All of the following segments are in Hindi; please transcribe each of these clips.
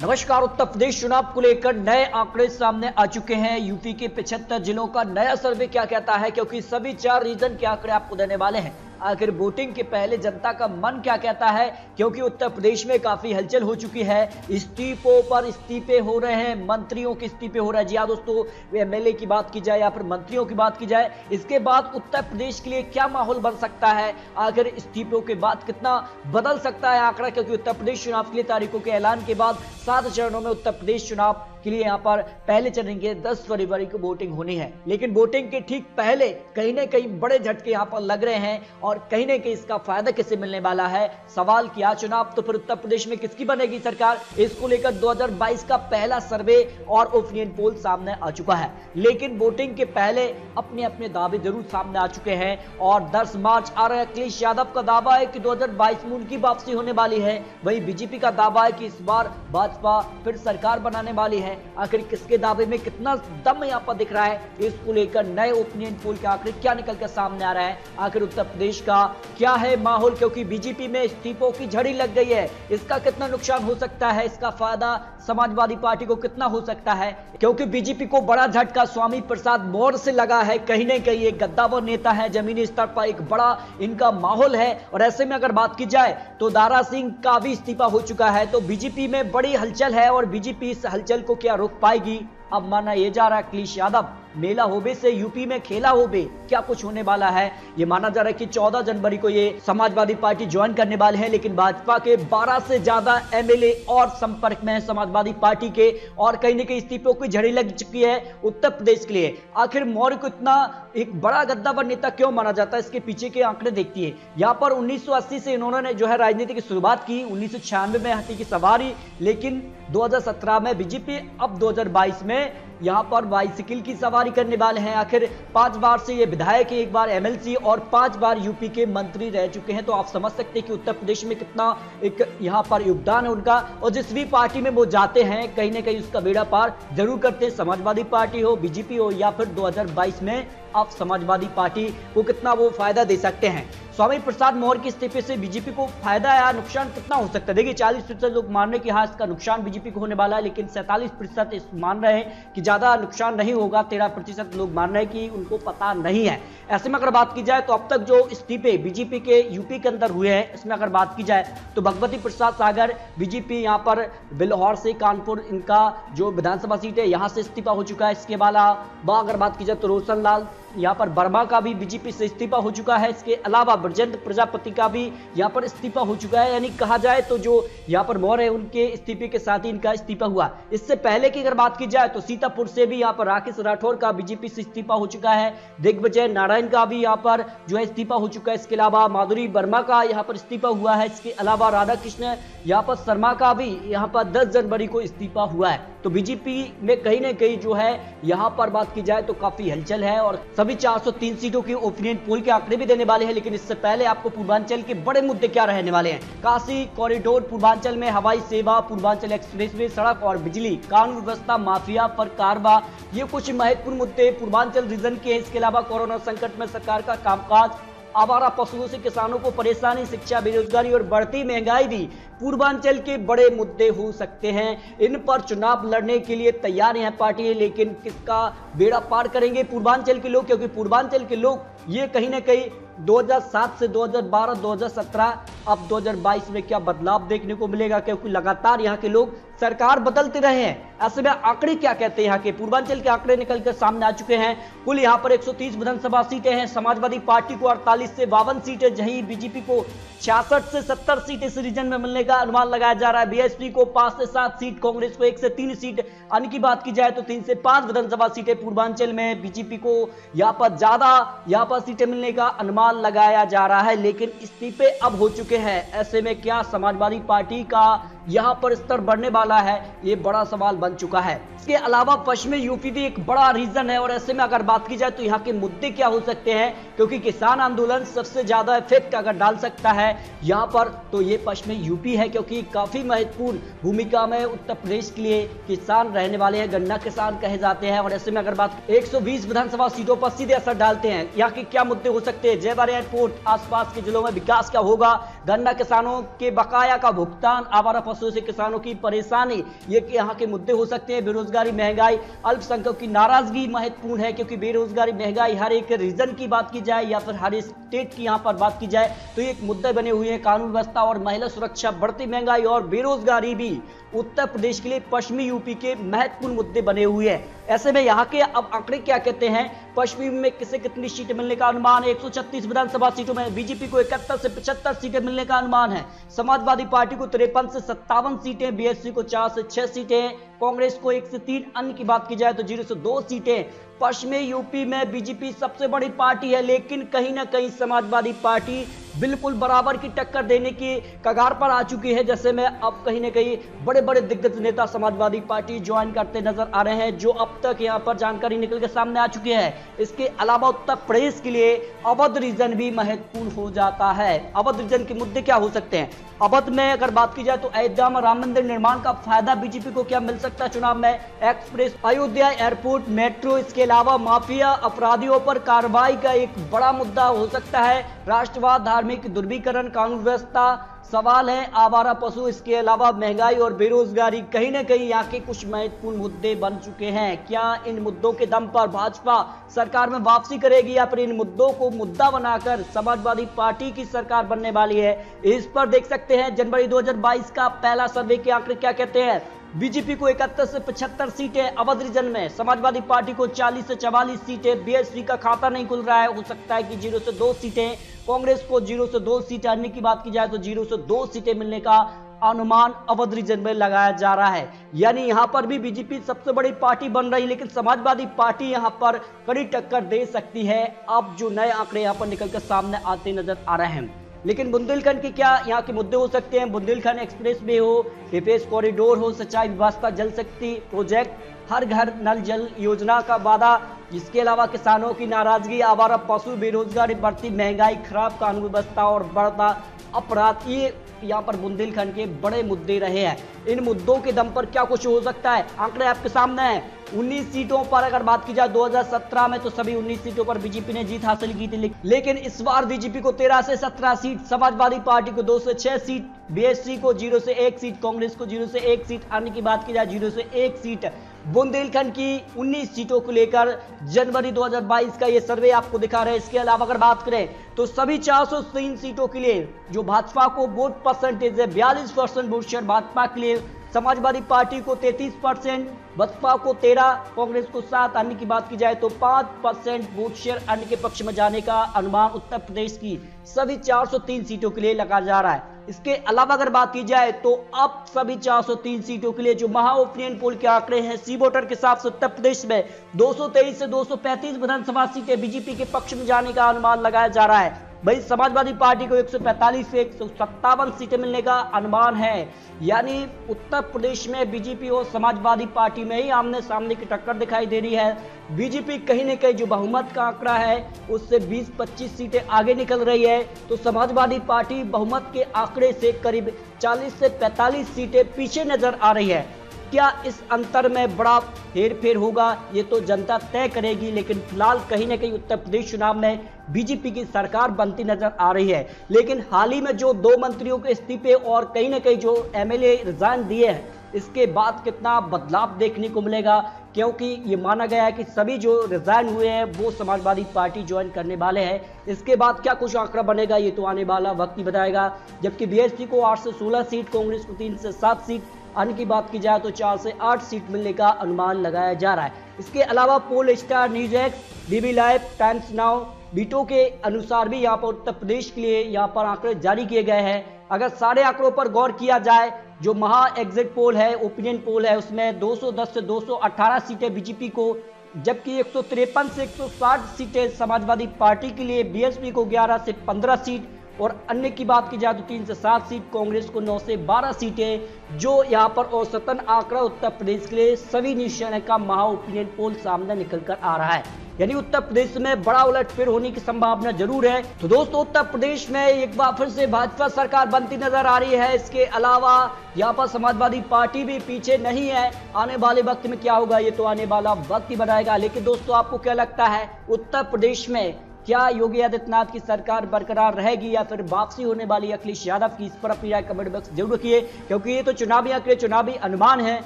नमस्कार। उत्तर प्रदेश चुनाव को लेकर नए आंकड़े सामने आ चुके हैं। यूपी के 75 जिलों का नया सर्वे क्या कहता है, क्योंकि सभी 4 रीजन के आंकड़े आपको देने वाले हैं। आखिर वोटिंग के पहले जनता का मन क्या कहता है, क्योंकि उत्तर प्रदेश में काफी हलचल हो चुकी है। इस्तीफों पर इस्तीफे हो रहे हैं, मंत्रियों के इस्तीफे हो रहे हैं। जी हाँ दोस्तों, एमएलए की बात की जाए या फिर मंत्रियों की बात की जाए, इसके बाद उत्तर प्रदेश के लिए क्या माहौल बन सकता है, आखिर इस्तीफों के बाद कितना बदल सकता है आंकड़ा, क्योंकि उत्तर प्रदेश चुनाव के लिए तारीखों के ऐलान के बाद 7 चरणों में उत्तर प्रदेश चुनाव के लिए यहां पर पहले चरण के 10 फरवरी को वोटिंग होनी है। लेकिन वोटिंग के ठीक पहले कहीं ना कहीं बड़े झटके यहां पर लग रहे हैं और कहीं ना कहीं इसका फायदा किसे मिलने वाला है। सवाल किया चुनाव तो फिर उत्तर प्रदेश में किसकी बनेगी सरकार, इसको लेकर 2022 का पहला सर्वे और ओपिनियन पोल सामने आ चुका है। लेकिन वोटिंग के पहले अपने अपने दावे जरूर सामने आ चुके हैं और 10 मार्च आ रहा है। अखिलेश यादव का दावा है कि 2022 में उनकी वापसी होने वाली है। वहीं बीजेपी का दावा है कि इस बार भाजपा फिर सरकार बनाने वाली है। आखिर किसके दावे में कितना दम यहां पर दिख रहा है, इसको लेकर नए ओपिनियन पोल के आंकड़े क्या निकल कर सामने आ रहा है, आखिर उत्तर प्रदेश का क्या है माहौल, क्योंकि बीजेपी में इस्तीफों की झड़ी लग गई है। इसका कितना नुकसान हो सकता है, इसका फायदा समाजवादी पार्टी को कितना हो सकता है, क्योंकि बीजेपी को बड़ा झटका स्वामी प्रसाद मौर्य से लगा है। कहीं ना कहीं एक गद्दावर नेता है, जमीनी स्तर पर एक बड़ा इनका माहौल है। और ऐसे में अगर बात की जाए तो दारा सिंह का भी इस्तीफा हो चुका है, तो बीजेपी में बड़ी हलचल है और बीजेपी इस हलचल को क्या रोक पाएगी। अब माना यह जा रहा है अखिलेश यादव मेला होबे से यूपी में खेला होबे, क्या कुछ होने वाला है। यह माना जा रहा है कि 14 जनवरी को ये समाजवादी पार्टी ज्वाइन करने वाले हैं। लेकिन भाजपा के 12 से ज्यादा एमएलए और संपर्क में है समाजवादी पार्टी के, और कहीं ना कहीं इस्तीफों की झड़ी लग चुकी है उत्तर प्रदेश के लिए। आखिर मौर्य को इतना एक बड़ा गद्दावर नेता क्यों माना जाता है, इसके पीछे के आंकड़े देखती है। यहाँ पर 1980 से इन्होंने जो है राजनीति की शुरुआत की, 1996 में हाथी की सवारी, लेकिन 2017 में बीजेपी, अब 2022 में यहां पर बाइसिकल की सवारी करने वाले हैं। आखिर 5 बार से ये विधायक, 1 बार एमएलसी और 5 बार यूपी के मंत्री रह चुके हैं। तो आप समझ सकते हैं कि उत्तर प्रदेश में कितना एक यहां पर योगदान है उनका, और जिस भी पार्टी में वो जाते हैं कहीं ना कहीं उसका बेड़ा पार जरूर करते हैं। समाजवादी पार्टी हो, बीजेपी हो या फिर 2022 में आप समाजवादी पार्टी को कितना वो फायदा दे सकते हैं। स्वामी प्रसाद मौर्य के इस्तीफे से बीजेपी को फायदा या नुकसान कितना हो सकता है। देखिए 40% लोग मान रहे हैं कि हाँ इसका नुकसान बीजेपी को होने वाला है, लेकिन 47% मान रहे हैं कि ज्यादा नुकसान नहीं होगा। 13% लोग मान रहे हैं कि उनको पता नहीं है। ऐसे में अगर बात की जाए तो अब तक जो इस्तीफे बीजेपी के यूपी के अंदर हुए हैं, इसमें अगर बात की जाए तो भगवती प्रसाद सागर बीजेपी यहाँ पर बिल्हौर से कानपुर, इनका जो विधानसभा सीट है यहाँ से इस्तीफा हो चुका है। इसके अलावा अगर बात की जाए तो रोशन लाल यहाँ पर वर्मा का भी बीजेपी से इस्तीफा हो चुका है। इसके अलावा ब्रजेंद्र प्रजापति का भी यहाँ पर इस्तीफा हो चुका है। यानी कहा जाए तो जो यहाँ पर मौर्य है उनके इस्तीफे के साथ ही इनका इस्तीफा हुआ। इससे पहले की अगर बात की जाए तो सीतापुर से भी यहाँ पर राकेश राठौर का बीजेपी से इस्तीफा हो चुका है। दिग्विजय नारायण का भी यहाँ पर जो है इस्तीफा हो चुका है। इसके अलावा माधुरी वर्मा का यहाँ पर इस्तीफा हुआ है। इसके अलावा राधा कृष्ण यहाँ पर शर्मा का भी यहाँ पर 10 जनवरी को इस्तीफा हुआ है। तो बीजेपी में कहीं ना कहीं जो है यहाँ पर बात की जाए तो काफी हलचल है और सभी 403 सीटों की ओपिनियन पोल के आंकड़े भी देने वाले हैं। लेकिन इससे पहले आपको पूर्वांचल के बड़े मुद्दे क्या रहने वाले हैं। काशी कॉरिडोर, पूर्वांचल में हवाई सेवा, पूर्वांचल एक्सप्रेसवे, सड़क और बिजली, कानून व्यवस्था, माफिया पर कार्रवाई, ये कुछ महत्वपूर्ण मुद्दे पूर्वांचल रीजन के हैं। इसके अलावा कोरोना संकट में सरकार का कामकाज, आवारा पशुओं से किसानों को परेशानी, शिक्षा, बेरोजगारी और बढ़ती महंगाई भी पूर्वांचल के बड़े मुद्दे हो सकते हैं। इन पर चुनाव लड़ने के लिए तैयार हैं पार्टी, लेकिन किसका बेड़ा पार करेंगे पूर्वांचल के लोग, क्योंकि पूर्वांचल के लोग ये कहीं ना कहीं 2007 से 2012, 2017, अब 2022 में क्या बदलाव देखने को मिलेगा, क्योंकि लगातार यहाँ के लोग सरकार बदलते रहे हैं। ऐसे में आंकड़े क्या कहते हैं, यहाँ के पूर्वांचल के आंकड़े निकलकर सामने आ चुके हैं। कुल यहाँ पर 130 विधानसभा सीटें हैं। समाजवादी पार्टी को 48 से 52 सीटें, जहीं बीजेपी को 66 से 70 सीट इस रीजन में मिलने का अनुमान लगाया जा रहा है। बीएसपी को 5 से 7 सीट, कांग्रेस को 1 से 3 सीट, अन्य की बात की जाए तो 3 से 5 विधानसभा सीटें पूर्वांचल में बीजेपी को यहाँ पर ज्यादा यहाँ पर सीटें मिलने का अनुमान लगाया जा रहा है। लेकिन इस्तीफे अब हो चुके हैं। ऐसे में क्या समाजवादी पार्टी का यहाँ पर स्तर बढ़ने वाला है, ये बड़ा सवाल बन चुका है। इसके अलावा पश्चिमी यूपी भी एक बड़ा रीजन है और ऐसे में अगर बात की जाए तो यहाँ के मुद्दे क्या हो सकते हैं, क्योंकि किसान आंदोलन सबसे ज्यादा इफेक्ट अगर डाल सकता है यहाँ पर तो ये पश्चिमी यूपी है, क्योंकि काफी महत्वपूर्ण भूमिका में उत्तर प्रदेश के लिए किसान रहने वाले हैं, गन्ना किसान कहे जाते हैं। और ऐसे में अगर बात 120 विधानसभा सीटों पर सीधे असर डालते हैं, यहाँ के क्या मुद्दे हो सकते हैं। जयवार एयरपोर्ट, आसपास के जिलों में विकास क्या होगा, गन्ना किसानों के बकाया का भुगतान, आवारा फसलों से किसानों की परेशानी, ये यहाँ के मुद्दे हो सकते हैं। बेरोजगारी, महंगाई, अल्पसंख्यकों की नाराजगी महत्वपूर्ण है, क्योंकि बेरोजगारी, महंगाई हर एक रीजन की बात की जाए या फिर हर स्टेट की यहाँ पर बात की जाए तो एक मुद्दे बने हुए हैं। कानून व्यवस्था और महिला सुरक्षा, बढ़ती महंगाई और बेरोजगारी भी उत्तर प्रदेश के लिए पश्चिमी यूपी के महत्वपूर्ण मुद्दे बने हुए हैं। ऐसे में यहाँ के अब आंकड़े क्या कहते हैं, पश्चिमी में किसे कितनी सीटें मिलने का अनुमान है। 136 विधानसभा सीटों में बीजेपी को 71 से 75 सीटें मिलने का अनुमान है। समाजवादी पार्टी को 53 से 57 सीटें, बीएसपी को 4 से 6 सीटें, कांग्रेस को 1 से 3, अन्य की बात की जाए तो 0 से 2 सीटें। पश्चिमी यूपी में बीजेपी सबसे बड़ी पार्टी है, लेकिन कहीं ना कहीं समाजवादी पार्टी बिल्कुल बराबर की टक्कर देने की कगार पर आ चुकी है। जैसे में अब कहीं ना कहीं बड़े बड़े दिग्गज नेता समाजवादी पार्टी ज्वाइन करते नजर आ रहे हैं, जो अब तक यहां पर जानकारी निकल के सामने आ चुकी है। इसके अलावा उत्तर प्रदेश के लिए अवध रीजन भी महत्वपूर्ण हो जाता है। अवध रीजन के मुद्दे क्या हो सकते हैं? अवध में अगर बात की जाए तो अयोध्या में राम मंदिर निर्माण का फायदा बीजेपी को क्या मिल सकता है चुनाव में? एक्सप्रेस, अयोध्या एयरपोर्ट, मेट्रो, इसके अलावा माफिया अपराधियों पर कार्रवाई का एक बड़ा मुद्दा हो सकता है। राष्ट्रवाद, धार्मिक ध्रुवीकरण, कानून व्यवस्था सवाल है, आवारा पशु, इसके अलावा महंगाई और बेरोजगारी कहीं ना कहीं यहाँ के कुछ महत्वपूर्ण मुद्दे बन चुके हैं। क्या इन मुद्दों के दम पर भाजपा सरकार में वापसी करेगी या फिर इन मुद्दों को मुद्दा बनाकर समाजवादी पार्टी की सरकार बनने वाली है? इस पर देख सकते हैं जनवरी 2022 का पहला सर्वे के आंकड़े क्या कहते हैं। बीजेपी को 71 से 75 सीटें अवध रीजन में, समाजवादी पार्टी को 40 से 44 सीटें, बीएसपी का खाता नहीं खुल रहा है, हो सकता है कि 0 से 2 सीटें, कांग्रेस को 0 से 2 सीटें, अन्य की बात की जाए तो 0 से 2 सीटें मिलने का अनुमान अवध रीजन में लगाया जा रहा है। यानी यहां पर भी बीजेपी सबसे बड़ी पार्टी बन रही है, लेकिन समाजवादी पार्टी यहां पर कड़ी टक्कर दे सकती है। अब जो नए आंकड़े यहां पर निकलकर सामने आते नजर आ रहे हैं। लेकिन बुंदेलखंड के क्या यहाँ के मुद्दे हो सकते हैं? बुंदेलखंड एक्सप्रेस वे हो, रिपेस कॉरिडोर हो, सिंचाई व्यवस्था, जल शक्ति प्रोजेक्ट, हर घर नल जल योजना का वादा, इसके अलावा किसानों की नाराजगी, आवारा पशु, बेरोजगारी, बढ़ती महंगाई, खराब कानून व्यवस्था और बढ़ता अपराध, ये यहाँ पर बुंदेलखंड के बड़े मुद्दे रहे हैं। इन मुद्दों के दम पर क्या कुछ हो सकता है? आंकड़े आपके सामने हैं। 19 सीटों पर अगर बात की जाए 2017 में तो सभी 19 सीटों पर बीजेपी ने जीत हासिल की थी, लेकिन इस बार बीजेपी को 13 से 17 सीट, समाजवादी पार्टी को 2 से 6 सीट, बीएसपी को 0 से 1 सीट, कांग्रेस को 0 से 1 सीट, अन्य की बात की जाए 0 से 1 सीट। बुंदेलखंड की 19 सीटों को लेकर जनवरी 2022 का ये सर्वे आपको दिखा रहे हैं। इसके अलावा अगर बात करें तो सभी 403 सीटों के लिए जो भाजपा को वोट परसेंटेज है 42% वोट शेयर भाजपा के लिए, समाजवादी पार्टी को 33%, बसपा को 13, कांग्रेस को 7, अन्य की बात की जाए तो 5% वोट शेयर अन्य के पक्ष में जाने का अनुमान उत्तर प्रदेश की सभी 403 सीटों के लिए लगा जा रहा है। इसके अलावा अगर बात की जाए तो अब सभी 403 सीटों के लिए जो महा ओपिनियन पोल के आंकड़े हैं, सी वोटर के हिसाब से उत्तर प्रदेश में 223 से 235 विधानसभा सीटें बीजेपी के पक्ष में जाने का अनुमान लगाया जा रहा है। भाई समाजवादी पार्टी को 145 से 157 सीटें मिलने का अनुमान है। यानी उत्तर प्रदेश में बीजेपी और समाजवादी पार्टी में ही आमने सामने की टक्कर दिखाई दे रही है। बीजेपी कहीं न कहीं जो बहुमत का आंकड़ा है उससे 20-25 सीटें आगे निकल रही है, तो समाजवादी पार्टी बहुमत के आंकड़े से करीब 40 से 45 सीटें पीछे नजर आ रही है। क्या इस अंतर में बड़ा हेरफेर होगा, ये तो जनता तय करेगी, लेकिन फिलहाल कहीं ना कहीं उत्तर प्रदेश चुनाव में बीजेपी की सरकार बनती नजर आ रही है। लेकिन हाल ही में जो 2 मंत्रियों के इस्तीफे और कहीं ना कहीं जो एमएलए रिजाइन दिए हैं, इसके बाद कितना बदलाव देखने को मिलेगा, क्योंकि ये माना गया है कि सभी जो रिजाइन हुए हैं वो समाजवादी पार्टी ज्वाइन करने वाले हैं। इसके बाद क्या कुछ आंकड़ा बनेगा ये तो आने वाला वक्त ही बताएगा। जबकि बीएसपी को 8 से 16 सीट, कांग्रेस को 3 से 7 सीट, अन्य की बात की जाए तो 4 से 8 सीट मिलने का अनुमान लगाया जा रहा है। इसके अलावा Polstrat, News X, DB Live, Times Now, बीटो के अनुसार भी यहाँ पर उत्तर प्रदेश के लिए यहाँ पर आंकड़े जारी किए गए हैं। अगर सारे आंकड़ों पर गौर किया जाए, जो महा एग्जिट पोल है, ओपिनियन पोल है, उसमें 210 से 218 सीटें बीजेपी को, जबकि 153 से 160 सीटें समाजवादी पार्टी के लिए, बीएसपी को 11 से 15 सीट और अन्य की बात की जाए तो 3 से 7 सीट, कांग्रेस को 9 से 12 सीटें, जो यहाँ पर औसतन आंकड़ा उत्तर प्रदेश के लिए सभी न्यूज चैनल का महा ओपिनियन पोल सामने निकल कर आ रहा है। यानी उत्तर प्रदेश में बड़ा उलटफेर होने की संभावना जरूर है। तो दोस्तों, उत्तर प्रदेश में एक बार फिर से भाजपा सरकार बनती नजर आ रही है। इसके अलावा यहाँ पर समाजवादी पार्टी भी पीछे नहीं है। आने वाले वक्त में क्या होगा ये तो आने वाला वक्त ही बताएगा। लेकिन दोस्तों, आपको क्या लगता है उत्तर प्रदेश में क्या योगी आदित्यनाथ की सरकार बरकरार रहेगी या फिर वापसी होने वाली अखिलेश यादव की? इस पर अपनी राय कमेंट बॉक्स जरूर रखिए, क्योंकि ये तो चुनावी आंकड़े, चुनावी अनुमान है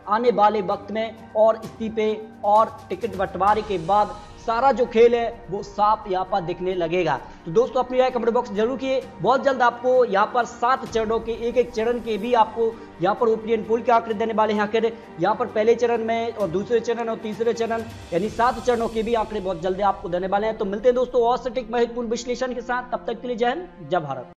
आने वाले वक्त में, और इस्तीफे और टिकट बंटवारे के बाद सारा जो खेल है वो साफ यहाँ पर दिखने लगेगा। तो दोस्तों अपनी राय कमेंट बॉक्स जरूर किए। बहुत जल्द आपको यहाँ पर 7 चरणों के एक चरण के भी आपको यहाँ पर ओपिनियन पोल के आंकड़े देने वाले हैं। आखिर यहाँ पर पहले चरण में और दूसरे चरण और तीसरे चरण यानी 7 चरणों के भी आंकड़े बहुत जल्दी आपको देने वाले हैं। तो मिलते हैं दोस्तों और सटीक महत्वपूर्ण विश्लेषण के साथ, तब तक के लिए जय हिंद, जय भारत।